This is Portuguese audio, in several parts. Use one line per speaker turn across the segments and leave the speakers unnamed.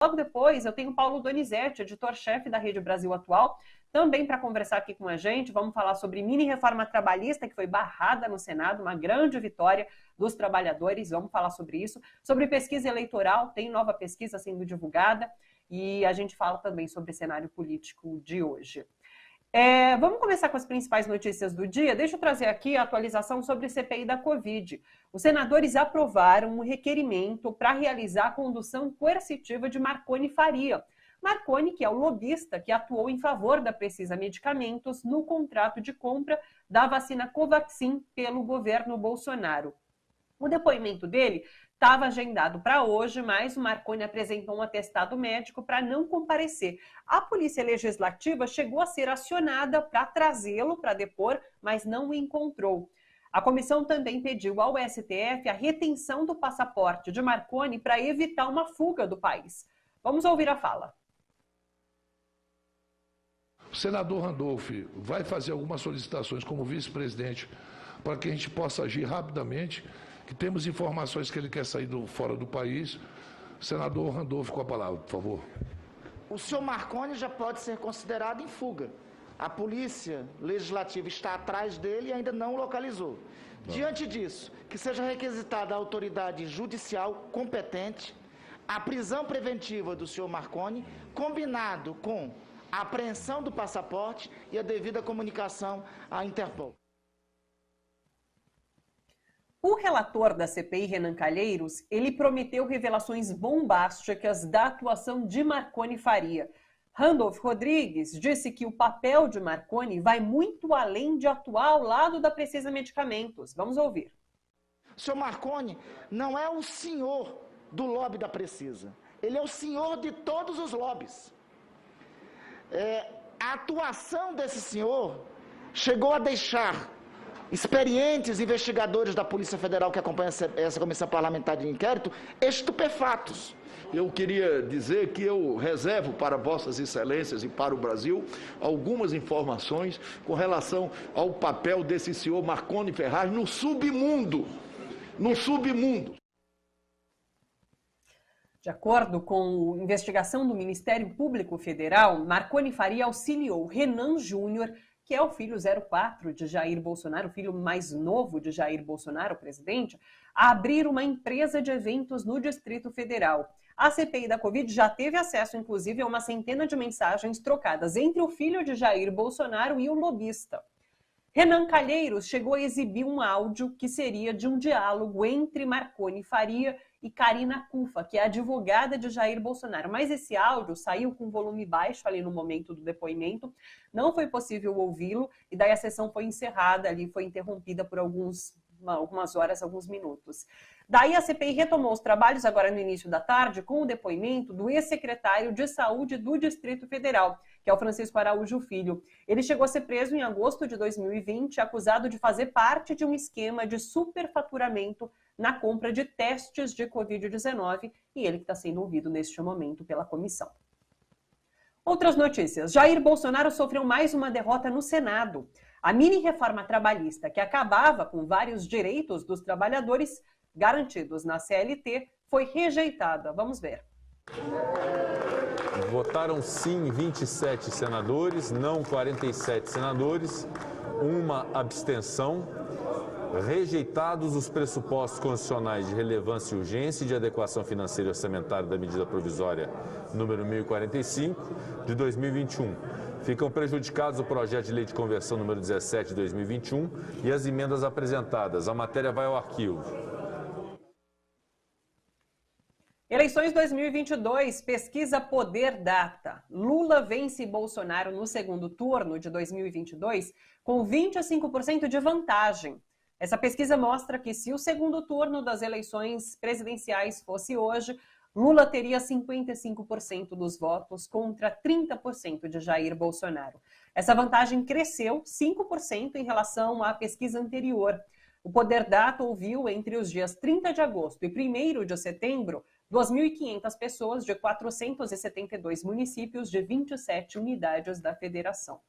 Logo depois, eu tenho Paulo Donizete, editor-chefe da Rede Brasil Atual, também para conversar aqui com a gente. Vamos falar sobre mini-reforma trabalhista que foi barrada no Senado, uma grande vitória dos trabalhadores. Vamos falar sobre isso. Sobre pesquisa eleitoral, tem nova pesquisa sendo divulgada e a gente fala também sobre o cenário político de hoje. Vamos começar com as principais notícias do dia. Deixa eu trazer aqui a atualização sobre a CPI da Covid. Os senadores aprovaram um requerimento para realizar a condução coercitiva de Marconi Faria. Marconi, que é o lobista que atuou em favor da Precisa Medicamentos no contrato de compra da vacina Covaxin pelo governo Bolsonaro. O depoimento dele estava agendado para hoje, mas o Marconi apresentou um atestado médico para não comparecer. A Polícia Legislativa chegou a ser acionada para trazê-lo para depor, mas não o encontrou. A comissão também pediu ao STF a retenção do passaporte de Marconi para evitar uma fuga do país. Vamos ouvir a fala.
O senador Randolph vai fazer algumas solicitações como vice-presidente para que a gente possa agir rapidamente, que temos informações que ele quer sair fora do país. Senador Randolph, com a palavra, por favor.
O senhor Marconi já pode ser considerado em fuga. A Polícia Legislativa está atrás dele e ainda não o localizou. Diante disso, que seja requisitada a autoridade judicial competente a prisão preventiva do senhor Marconi, combinado com a apreensão do passaporte e a devida comunicação à Interpol.
O relator da CPI, Renan Calheiros, ele prometeu revelações bombásticas da atuação de Marconi Faria. Randolph Rodrigues disse que o papel de Marconi vai muito além de atuar ao lado da Precisa Medicamentos. Vamos ouvir.
O senhor Marconi não é o senhor do lobby da Precisa. Ele é o senhor de todos os lobbies. A atuação desse senhor chegou a deixar experientes investigadores da Polícia Federal que acompanham essa comissão parlamentar de inquérito estupefatos.
Eu queria dizer que eu reservo para Vossas Excelências e para o Brasil algumas informações com relação ao papel desse senhor Marconi Ferraz no submundo. No submundo.
De acordo com a investigação do Ministério Público Federal, Marconi Faria auxiliou Renan Júnior, que é o filho 04 de Jair Bolsonaro, o filho mais novo de Jair Bolsonaro, o presidente, a abrir uma empresa de eventos no Distrito Federal. A CPI da Covid já teve acesso, inclusive, a uma centena de mensagens trocadas entre o filho de Jair Bolsonaro e o lobista. Renan Calheiros chegou a exibir um áudio que seria de um diálogo entre Marconi Faria e Karina Cufa, que é advogada de Jair Bolsonaro. Mas esse áudio saiu com volume baixo ali no momento do depoimento, não foi possível ouvi-lo, e daí a sessão foi encerrada ali, foi interrompida por algumas horas, alguns minutos. Daí a CPI retomou os trabalhos agora no início da tarde com o depoimento do ex-secretário de Saúde do Distrito Federal, que é o Francisco Araújo Filho. Ele chegou a ser preso em agosto de 2020, acusado de fazer parte de um esquema de superfaturamento na compra de testes de Covid-19, e ele que está sendo ouvido neste momento pela comissão. Outras notícias. Jair Bolsonaro sofreu mais uma derrota no Senado. A mini-reforma trabalhista, que acabava com vários direitos dos trabalhadores garantidos na CLT, foi rejeitada. Vamos ver.
Votaram sim 27 senadores, não 47 senadores, uma abstenção. Rejeitados os pressupostos constitucionais de relevância e urgência e de adequação financeira e orçamentária da medida provisória número 1045 de 2021. Ficam prejudicados o projeto de lei de conversão número 17 de 2021 e as emendas apresentadas. A matéria vai ao arquivo.
Eleições 2022, pesquisa Poder Data. Lula vence Bolsonaro no segundo turno de 2022 com 25% de vantagem. Essa pesquisa mostra que se o segundo turno das eleições presidenciais fosse hoje, Lula teria 55% dos votos contra 30% de Jair Bolsonaro. Essa vantagem cresceu 5% em relação à pesquisa anterior. O Poder Data ouviu entre os dias 30 de agosto e 1º de setembro 2.500 pessoas de 472 municípios de 27 unidades da federação.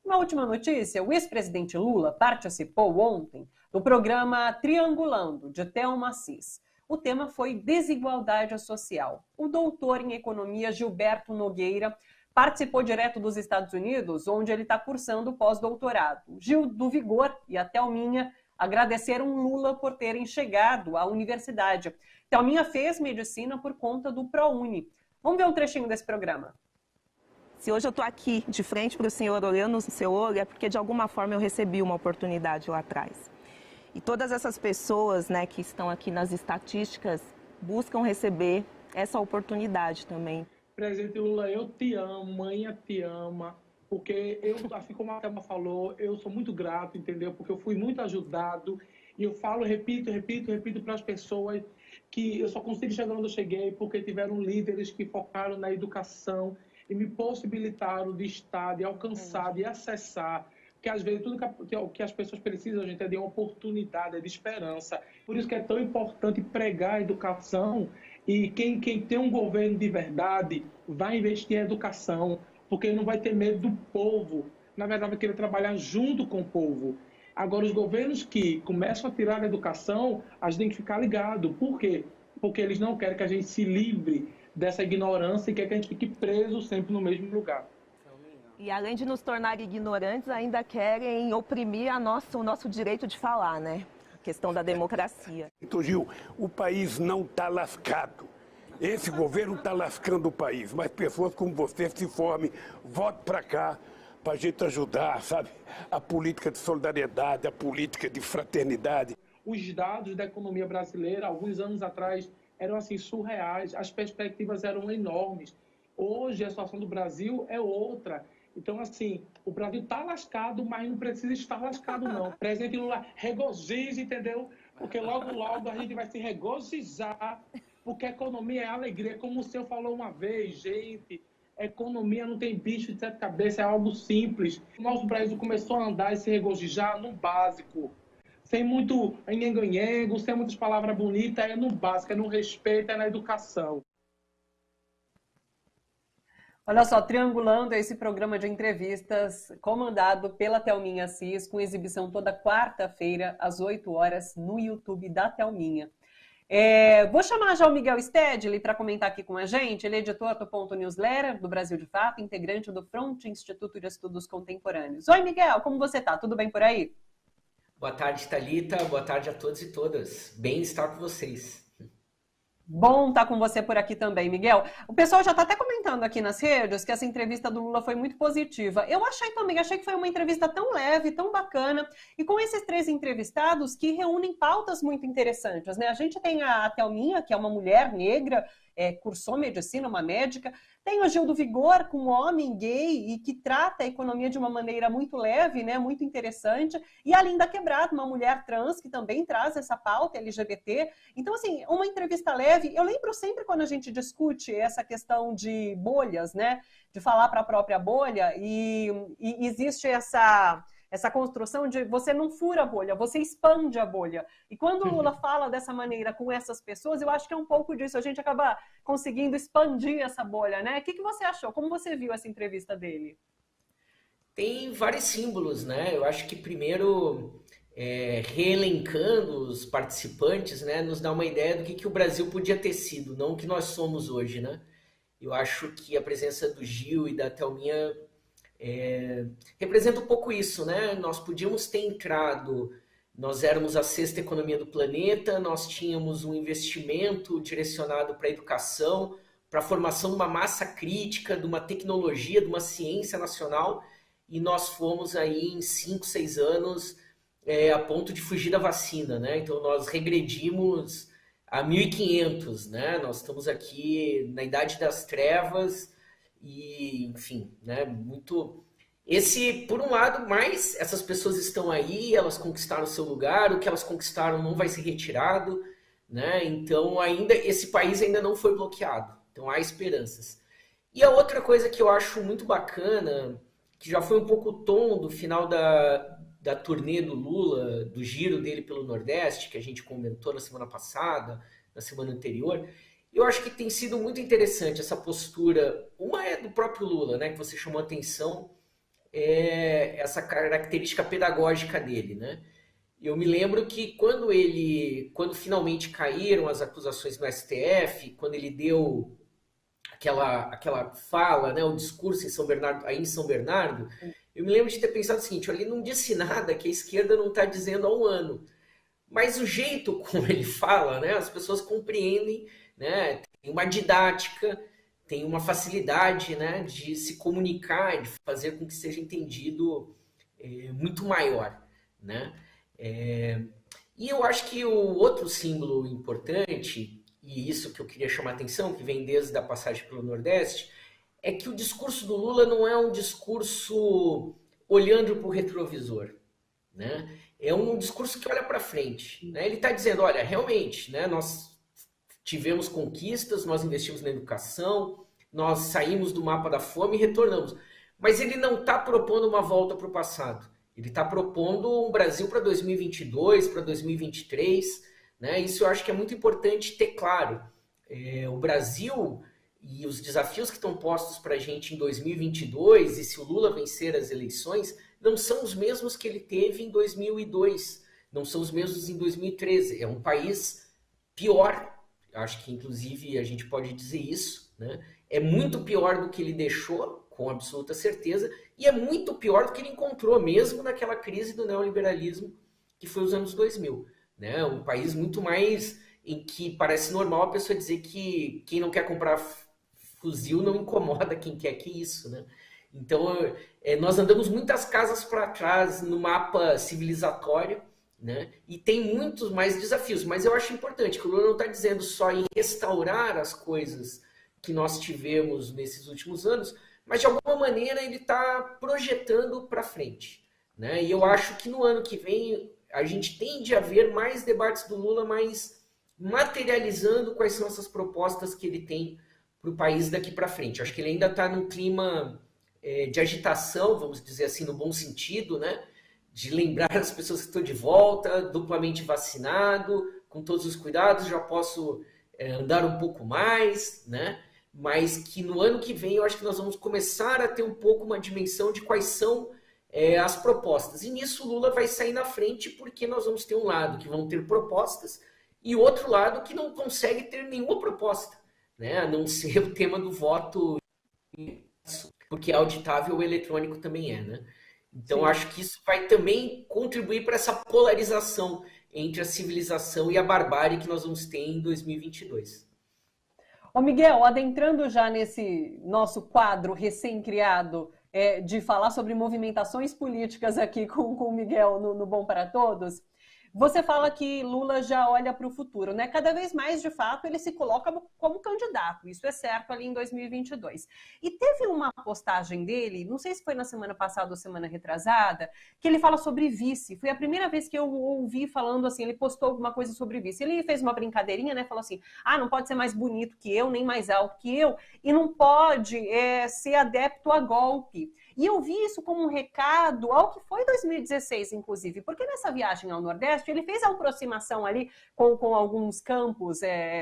Uma última notícia, o ex-presidente Lula participou ontem do programa Triangulando, de Thelma Assis. O tema foi desigualdade social. O doutor em economia Gilberto Nogueira participou direto dos Estados Unidos, onde ele está cursando o pós-doutorado. Gil do Vigor e a Thelminha agradeceram Lula por terem chegado à universidade. Thelminha fez medicina por conta do ProUni. Vamos ver um trechinho desse programa.
Se hoje eu estou aqui de frente para o senhor, olhando no seu olho, é porque de alguma forma eu recebi uma oportunidade lá atrás. E todas essas pessoas, né, que estão aqui nas estatísticas buscam receber essa oportunidade também.
Presidente Lula, eu te amo, mãe te ama, porque eu, assim como a Thelma falou, eu sou muito grato, entendeu? Porque eu fui muito ajudado e eu falo, repito para as pessoas que eu só consegui chegar onde eu cheguei porque tiveram líderes que focaram na educação e me possibilitaram de estar, de alcançar, de acessar. Porque às vezes tudo que as pessoas precisam, gente, é de uma oportunidade, é de esperança. Por isso que é tão importante pregar a educação. E quem tem um governo de verdade vai investir em educação, porque não vai ter medo do povo. Na verdade, vai querer trabalhar junto com o povo. Agora, os governos que começam a tirar a educação, a gente tem que ficar ligado. Por quê? Porque eles não querem que a gente se livre dessa ignorância e querem que a gente fique preso sempre no mesmo lugar.
E além de nos tornar ignorantes, ainda querem oprimir o nosso direito de falar, né? A questão da democracia.
Então, Gil, o país não está lascado. Esse governo está lascando o país, mas pessoas como você se formem, vote para cá, para a gente ajudar, sabe? A política de solidariedade, a política de fraternidade.
Os dados da economia brasileira, alguns anos atrás, eram assim surreais, as perspectivas eram enormes. Hoje, a situação do Brasil é outra. Então, assim, o Brasil está lascado, mas não precisa estar lascado, não. Presidente Lula, regozije, entendeu? Porque logo, logo a gente vai se regozijar, porque a economia é alegria. Como o senhor falou uma vez, gente, economia não tem bicho de sete cabeças, é algo simples. O nosso Brasil começou a andar e se regozijar no básico. Sem muito engenho, sem muitas palavras bonitas, é no básico, é no respeito, é na educação.
Olha só, triangulando esse programa de entrevistas comandado pela Thelminha Assis, com exibição toda quarta-feira, às 8 horas, no YouTube da Thelminha. Vou chamar já o Miguel Stedley para comentar aqui com a gente. Ele é editor do Ponto Newsletter, do Brasil de Fato, integrante do Front Instituto de Estudos Contemporâneos. Oi, Miguel, como você está? Tudo bem por aí?
Boa tarde, Thalita. Boa tarde a todos e todas. Bem estar com vocês.
Bom estar com você por aqui também, Miguel. O pessoal já está até comentando aqui nas redes que essa entrevista do Lula foi muito positiva. Eu achei que foi uma entrevista tão leve, tão bacana, e com esses 3 entrevistados que reúnem pautas muito interessantes, né? A gente tem a Thelminha, que é uma mulher negra, cursou medicina, uma médica. Tem o Gil do Vigor, com um homem gay e que trata a economia de uma maneira muito leve, né, muito interessante. E a Linda Quebrado, uma mulher trans que também traz essa pauta LGBT. Então, assim, uma entrevista leve. Eu lembro sempre quando a gente discute essa questão de bolhas, né, de falar para a própria bolha, e existe essa construção de você não fura a bolha, você expande a bolha. E quando o Lula fala dessa maneira com essas pessoas, eu acho que é um pouco disso. A gente acaba conseguindo expandir essa bolha, né? O que você achou? Como você viu essa entrevista dele?
Tem vários símbolos, né? Eu acho que primeiro, reelencando os participantes, né, nos dá uma ideia do que o Brasil podia ter sido, não o que nós somos hoje, né? Eu acho que a presença do Gil e da Thelminha representa um pouco isso, né? Nós podíamos ter entrado, nós éramos a 6ª economia do planeta, nós tínhamos um investimento direcionado para a educação, para a formação de uma massa crítica, de uma tecnologia, de uma ciência nacional, e nós fomos aí em 5, 6 anos a ponto de fugir da vacina, né? Então nós regredimos a 1500, né? Nós estamos aqui na Idade das Trevas. E, enfim, né, muito... por um lado, mas essas pessoas estão aí, elas conquistaram o seu lugar, o que elas conquistaram não vai ser retirado, né? Então, esse país ainda não foi bloqueado. Então, há esperanças. E a outra coisa que eu acho muito bacana, que já foi um pouco o tom do final da turnê do Lula, do giro dele pelo Nordeste, que a gente comentou na semana passada, na semana anterior... Eu acho que tem sido muito interessante essa postura. Uma é do próprio Lula, né, que você chamou a atenção, essa característica pedagógica dele, né? eu me lembro que quando finalmente caíram as acusações no STF, quando ele deu aquela fala, né, o discurso aí em São Bernardo, eu me lembro de ter pensado o seguinte: ele não disse nada que a esquerda não está dizendo há um ano. Mas o jeito como ele fala, né, as pessoas compreendem, né, tem uma didática, tem uma facilidade, né, de se comunicar, de fazer com que seja entendido muito maior, né? E eu acho que o outro símbolo importante, e isso que eu queria chamar a atenção, que vem desde a passagem pelo Nordeste, é que o discurso do Lula não é um discurso olhando para o retrovisor, né? É um discurso que olha para frente, né? Ele está dizendo, olha, realmente, né, nós tivemos conquistas, nós investimos na educação, nós saímos do mapa da fome e retornamos. Mas ele não está propondo uma volta para o passado. Ele está propondo um Brasil para 2022, para 2023. Né? Isso eu acho que é muito importante ter claro. O Brasil e os desafios que estão postos para a gente em 2022, e se o Lula vencer as eleições, não são os mesmos que ele teve em 2002, não são os mesmos em 2013. É um país pior, acho que inclusive a gente pode dizer isso, né? É muito pior do que ele deixou, com absoluta certeza, e é muito pior do que ele encontrou mesmo naquela crise do neoliberalismo que foi os anos 2000. Né? Um país muito mais em que parece normal a pessoa dizer que quem não quer comprar fuzil não incomoda quem quer que isso, né? Então, nós andamos muitas casas para trás no mapa civilizatório, né? E tem muitos mais desafios, mas eu acho importante que o Lula não está dizendo só em restaurar as coisas que nós tivemos nesses últimos anos, mas de alguma maneira ele está projetando para frente, né? E eu acho que no ano que vem a gente tende a ver mais debates do Lula, mais materializando quais são essas propostas que ele tem para o país daqui para frente. Acho que ele ainda está num clima de agitação, vamos dizer assim, no bom sentido, né? De lembrar as pessoas que estão de volta, duplamente vacinado, com todos os cuidados, já posso andar um pouco mais, né? Mas que no ano que vem eu acho que nós vamos começar a ter um pouco uma dimensão de quais são as propostas. E nisso o Lula vai sair na frente, porque nós vamos ter um lado que vão ter propostas e outro lado que não consegue ter nenhuma proposta, né? A não ser o tema do voto, porque auditável o eletrônico também é, né? Então, acho que isso vai também contribuir para essa polarização entre a civilização e a barbárie que nós vamos ter em 2022.
Ô Miguel, adentrando já nesse nosso quadro recém-criado de falar sobre movimentações políticas aqui com o Miguel no Bom para Todos, você fala que Lula já olha para o futuro, né? Cada vez mais, de fato, ele se coloca como candidato, isso é certo, ali em 2022. E teve uma postagem dele, não sei se foi na semana passada ou semana retrasada, que ele fala sobre vice. Foi a primeira vez que eu ouvi falando assim, ele postou alguma coisa sobre vice. Ele fez uma brincadeirinha, né? Falou assim, não pode ser mais bonito que eu, nem mais alto que eu, e não pode ser adepto a golpe. E eu vi isso como um recado ao que foi 2016, inclusive, porque nessa viagem ao Nordeste ele fez a aproximação ali com alguns campos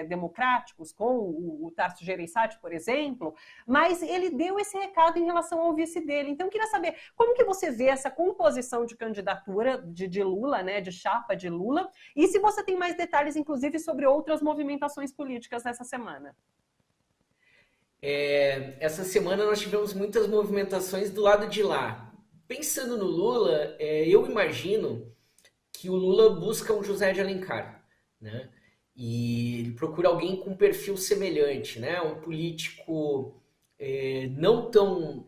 democráticos, com o Tarso Gereissati, por exemplo, mas ele deu esse recado em relação ao vice dele. Então eu queria saber como que você vê essa composição de candidatura de Lula, né, de chapa de Lula, e se você tem mais detalhes, inclusive, sobre outras movimentações políticas nessa semana.
Essa semana nós tivemos muitas movimentações do lado de lá. Pensando no Lula, eu imagino que o Lula busca um José de Alencar, né? E ele procura alguém com um perfil semelhante, né? Um político não tão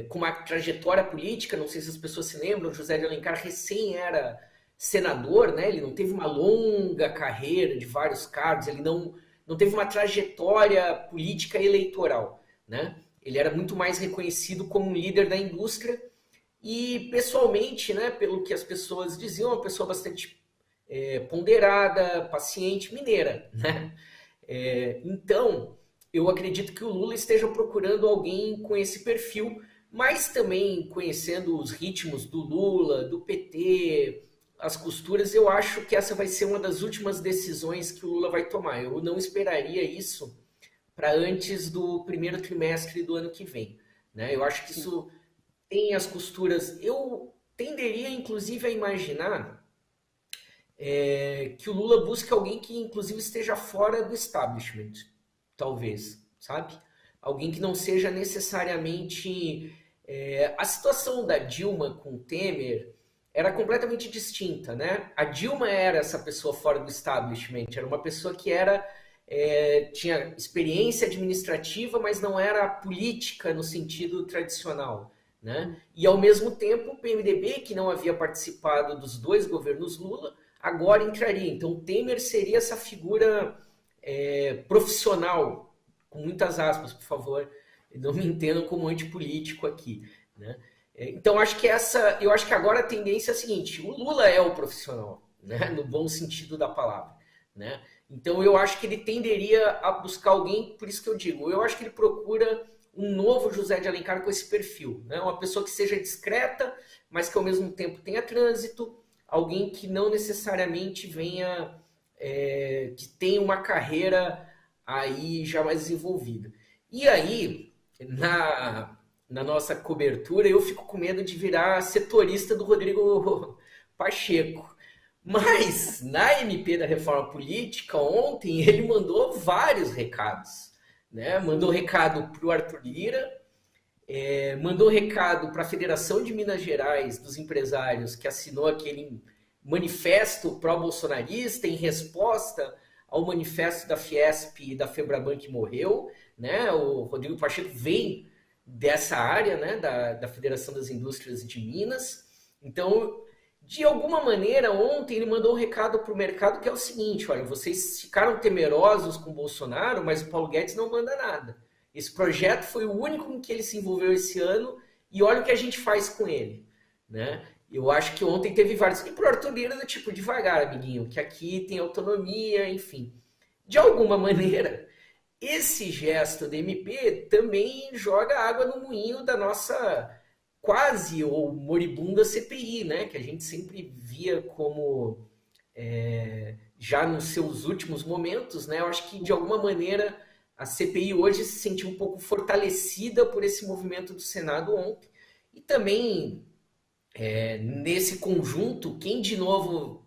com uma trajetória política, não sei se as pessoas se lembram, José de Alencar recém era senador, né? Ele não teve uma longa carreira de vários cargos, ele não teve uma trajetória política eleitoral, né? Ele era muito mais reconhecido como um líder da indústria e, pessoalmente, né, pelo que as pessoas diziam, uma pessoa bastante ponderada, paciente, mineira, né? Então, eu acredito que o Lula esteja procurando alguém com esse perfil, mas também conhecendo os ritmos do Lula, do PT, as costuras, eu acho que essa vai ser uma das últimas decisões que o Lula vai tomar. Eu não esperaria isso para antes do primeiro trimestre do ano que vem, né? Eu acho que isso tem as costuras. Eu tenderia, inclusive, a imaginar que o Lula busque alguém que, inclusive, esteja fora do establishment, talvez, sabe? Alguém que não seja necessariamente... a situação da Dilma com o Temer era completamente distinta, né? A Dilma era essa pessoa fora do establishment, era uma pessoa que tinha experiência administrativa, mas não era política no sentido tradicional, né? E, ao mesmo tempo, o PMDB, que não havia participado dos 2 governos Lula, agora entraria. Então, o Temer seria essa figura profissional, com muitas aspas, por favor, não me entendam como antipolítico aqui, né? Então, eu acho que agora a tendência é a seguinte: o Lula é o profissional, né? No bom sentido da palavra, né? Então, eu acho que ele tenderia a buscar alguém, por isso que eu digo, eu acho que ele procura um novo José de Alencar com esse perfil, né? Uma pessoa que seja discreta, mas que ao mesmo tempo tenha trânsito, alguém que não necessariamente venha, que tenha uma carreira aí já mais desenvolvida. E aí, na nossa cobertura, eu fico com medo de virar setorista do Rodrigo Pacheco. Mas, na MP da Reforma Política, ontem, ele mandou vários recados, né? Mandou recado para o Arthur Lira, mandou recado para a Federação de Minas Gerais dos Empresários, que assinou aquele manifesto pró-bolsonarista em resposta ao manifesto da Fiesp e da Febraban que morreu, né? O Rodrigo Pacheco vem dessa área, né? da Federação das Indústrias de Minas. Então, de alguma maneira, ontem ele mandou um recado para o mercado que é o seguinte: olha, vocês ficaram temerosos com o Bolsonaro, mas o Paulo Guedes não manda nada. Esse projeto foi o único em que ele se envolveu esse ano e olha o que a gente faz com ele, né? Eu acho que ontem teve vários. E para o Arthur Lira, do tipo, devagar, amiguinho, que aqui tem autonomia, enfim. De alguma maneira, esse gesto da MP também joga água no moinho da nossa quase ou moribunda CPI, né? Que a gente sempre via como, já nos seus últimos momentos, né? Eu acho que, de alguma maneira, a CPI hoje se sentiu um pouco fortalecida por esse movimento do Senado ontem. E também... nesse conjunto, quem de novo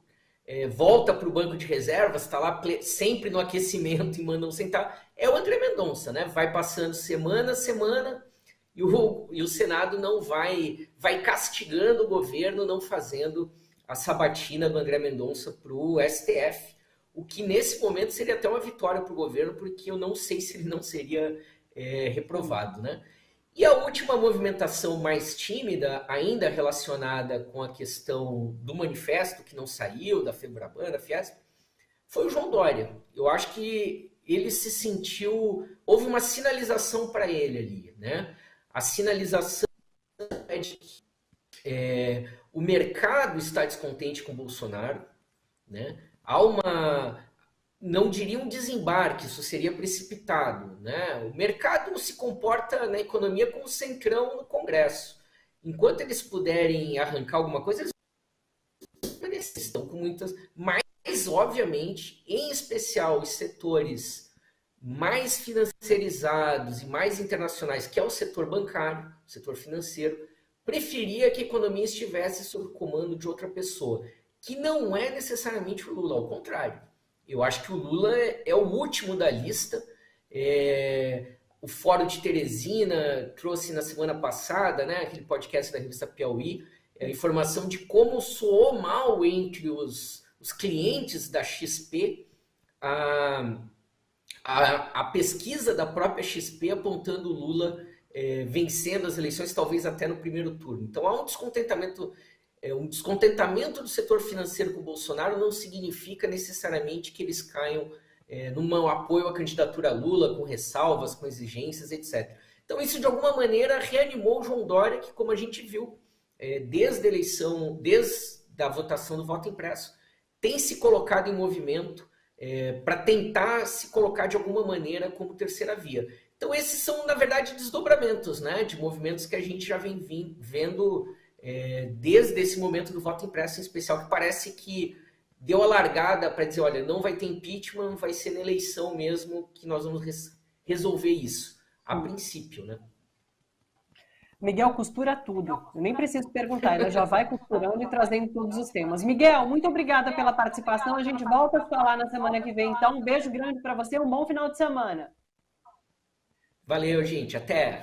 volta para o banco de reservas, está lá sempre no aquecimento e mandam sentar, é o André Mendonça, né? Vai passando semana a semana e o Senado não vai castigando o governo, não fazendo a sabatina do André Mendonça para o STF, o que nesse momento seria até uma vitória para o governo, porque eu não sei se ele não seria reprovado, né? E a última movimentação mais tímida, ainda relacionada com a questão do manifesto que não saiu, da Febraban, da Fiesp, foi o João Dória. Eu acho que ele se sentiu... Houve uma sinalização para ele ali, né? A sinalização é de que o mercado está descontente com o Bolsonaro, né? Há uma... Não diria um desembarque, isso seria precipitado, né? O mercado se comporta na economia como centrão no Congresso. Enquanto eles puderem arrancar alguma coisa, eles estão com muitas... Mas, obviamente, em especial os setores mais financiarizados e mais internacionais, que é o setor bancário, o setor financeiro, preferia que a economia estivesse sob o comando de outra pessoa, que não é necessariamente o Lula, ao contrário. Eu acho que o Lula é o último da lista. O Fórum de Teresina trouxe na semana passada, né, aquele podcast da revista Piauí, a informação de como soou mal entre os clientes da XP a pesquisa da própria XP apontando o Lula vencendo as eleições, talvez até no primeiro turno. Então há um descontentamento... Um descontentamento do setor financeiro com o Bolsonaro não significa necessariamente que eles caiam num apoio à candidatura Lula, com ressalvas, com exigências, etc. Então isso, de alguma maneira, reanimou o João Dória, que, como a gente viu, desde a eleição, desde a votação do voto impresso, tem se colocado em movimento para tentar se colocar, de alguma maneira, como terceira via. Então esses são, na verdade, desdobramentos, né, de movimentos que a gente já vem vendo... desde esse momento do voto impresso em especial, que parece que deu a largada para dizer, olha, não vai ter impeachment, vai ser na eleição mesmo que nós vamos resolver isso, a princípio, né?
Miguel costura tudo. Eu nem preciso perguntar, ele já vai costurando e trazendo todos os temas. Miguel, muito obrigada pela participação. A gente volta a falar na semana que vem. Então, um beijo grande para você, um bom final de semana.
Valeu, gente. Até.